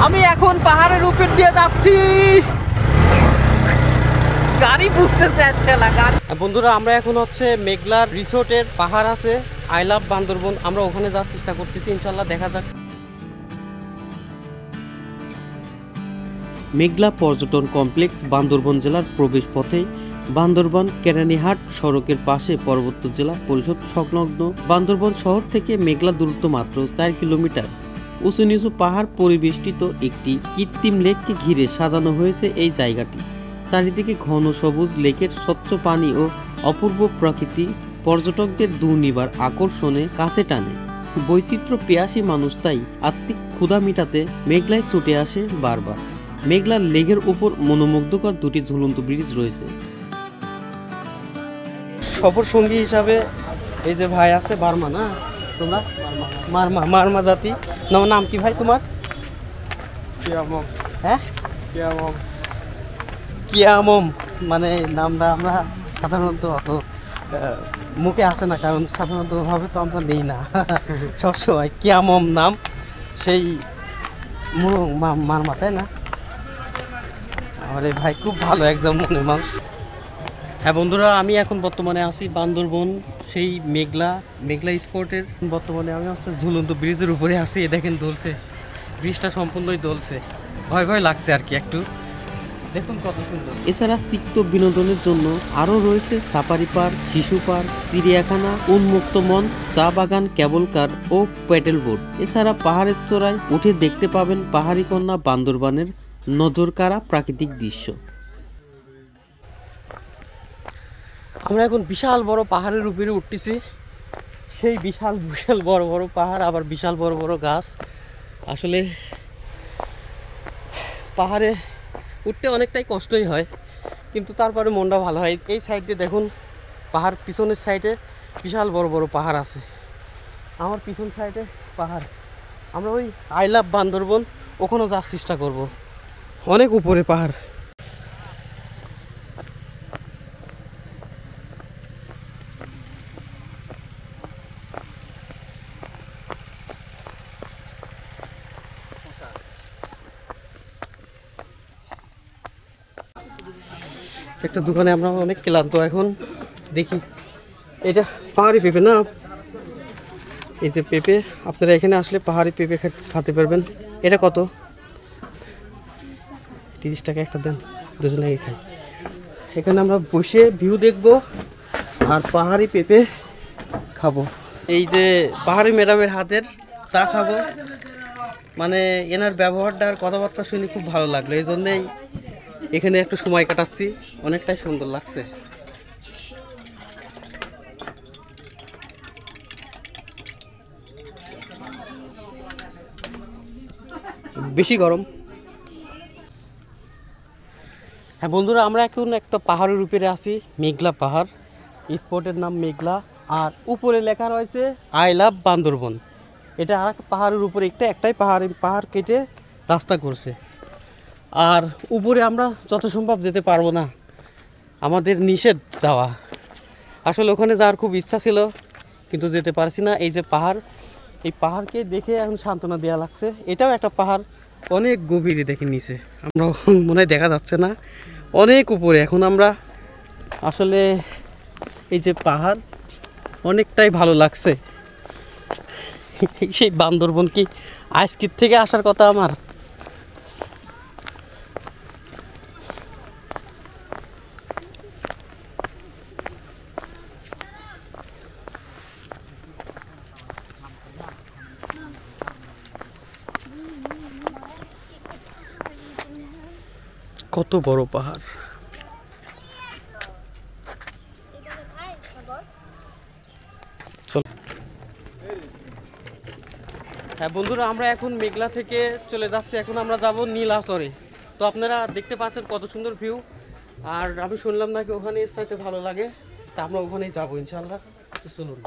আমি এখন পাহাড়ের উপর দিয়ে যাচ্ছি, গাড়ি বুঝতেছে গাড়ি। বন্ধুরা আমরা এখন হচ্ছে মেঘলার রিসোর্টের পাহাড় আছে আই লাভ বান্দরবন, আমরা ওখানে যাওয়ার চেষ্টা করতেছি, ইনশাল্লাহ দেখা যাক। মেঘলা পর্যটন কমপ্লেক্স বান্দরবন জেলার প্রবেশ পথে বান্দরবান কেরানীহাট সড়কের পাশে পার্বত্য জেলা পরিষদ সংলগ্ন বান্দরবন শহর থেকে মেঘলা দূরত্ব মাত্র 4 কিলোমিটার। উঁচু নিচু পাহাড় পরিবেষ্টিত একটি কৃত্রিম লেককে ঘিরে সাজানো হয়েছে এই জায়গাটি। চারিদিকে ঘন সবুজ লেকের স্বচ্ছ পানি ও অপূর্ব প্রকৃতি পর্যটকদের দুর্নিবার আকর্ষণে কাছে টানে। বৈচিত্র্য পেয়াসী মানুষ তাই আত্মিক ক্ষুধা মেটাতে মেঘলায় ছুটে আসে বারবার। মেঘলার লেকের উপর মনোমুগ্ধকর দুটি ঝুলন্ত ব্রিজ রয়েছে। সফর সঙ্গী হিসাবে এই যে ভাই আছে বার্মা, না তোমরা মারমা জাতি। নাম কি ভাই তোমার? হ্যাঁ কিয়ামম, মানে নামটা আমরা সাধারণত অত মুখে আসে না, কারণ সাধারণত ভাবে তো আমরা নেই না সবসময়। কিয়ামম নাম সেই মারমা, তাই না? আরে ভাই খুব ভালো একজন মনের মানুষ। হ্যাঁ বন্ধুরা, আমি এখন বর্তমানে আছি বান্দরবন সেই মেঘলা স্পটের। বর্তমানে আমি হচ্ছে ঝুলন্ত ব্রিজের উপরে আছি, দেখেন দোলছে, ব্রিজটা সম্পূর্ণই দোলছে, ভয় লাগছে আর কি একটু, দেখুন কত সুন্দর। এছাড়া চিত্ত বিনোদনের জন্য আরও রয়েছে সাফারি পার্ক, শিশু পার্ক, চিড়িয়াখানা, উন্মুক্ত মঞ্চ, চা বাগান, কেবল কার ও প্যাডেল বোট। এছাড়া পাহাড়ের চূড়ায় উঠে দেখতে পাবেন পাহাড়ি কন্যা বান্দরবানের নজরকাড়া প্রাকৃতিক দৃশ্য। আমরা এখন বিশাল বড় পাহাড়ের উপরে উঠতেছি, সেই বিশাল বড় বড় পাহাড়, আবার বিশাল বড় বড় গাছ। আসলে পাহাড়ে উঠতে অনেকটাই কষ্টই হয়, কিন্তু তারপরে মনটা ভালো হয়। এই সাইডে দেখুন পাহাড়, পিছনের সাইডে বিশাল বড় বড় পাহাড় আছে, আমার পিছন সাইডে পাহাড়। আমরা ওই আই লাভ বান্দরবন ওখানেও যাওয়ার চেষ্টা করব, অনেক উপরে পাহাড়। একটা দোকানে আমরা অনেক ক্লান্ত এখন, দেখি এটা পাহাড়ি পেঁপে না, এই যে পেঁপে, আপনারা এখানে আসলে পাহাড়ি পেঁপে খেতে পারবেন। এটা কত? 30 টাকা একটা দেন, দুজনে খাই। এখানে আমরা বসে ভিউ দেখবো আর পাহাড়ি পেঁপে খাবো। এই যে পাহাড়ি ম্যাডামের হাতের চা খাবো, মানে এনার ব্যবহারটা আর কথাবার্তা শুনে খুব ভালো লাগলো, এই জন্যেই এখানে একটু সময় কাটাচ্ছি, অনেকটাই সুন্দর লাগছে। বেশি গরম। হ্যাঁ বন্ধুরা, আমরা এখন একটা পাহাড়ের উপরে আছি, মেঘলা পাহাড়, স্পটের নাম মেঘলা, আর উপরে লেখা রয়েছে আই লাভ বান্দরবন। এটা আর পাহাড়ের উপরে একটাই পাহাড় কেটে রাস্তা করছে, আর উপরে আমরা যত সম্ভব যেতে পারবো না, আমাদের নিষেধ যাওয়া। আসলে ওখানে যাওয়ার খুব ইচ্ছা ছিল, কিন্তু যেতে পারছি না। এই যে পাহাড়, এই পাহাড়কে দেখে এখন সান্ত্বনা দেওয়া লাগছে। এটাও একটা পাহাড়, অনেক গভীরে দেখে নিচে, আমরা মনে হয় দেখা যাচ্ছে না, অনেক উপরে। এখন আমরা আসলে এই যে পাহাড়, অনেকটাই ভালো লাগছে। সেই বান্দরবন কি আজকের থেকে আসার কথা আমার। কত বড় পাহাড়। হ্যাঁ বন্ধুরা, আমরা এখন মেঘলা থেকে চলে যাচ্ছি, এখন আমরা যাব নীলাচরে। তো আপনারা দেখতে পাচ্ছেন কত সুন্দর ভিউ, আর আমি শুনলাম নাকি ওখানে এর চাইতে ভালো লাগে, তা আমরা ওখানেই যাবো ইনশাল্লাহ। চলুন।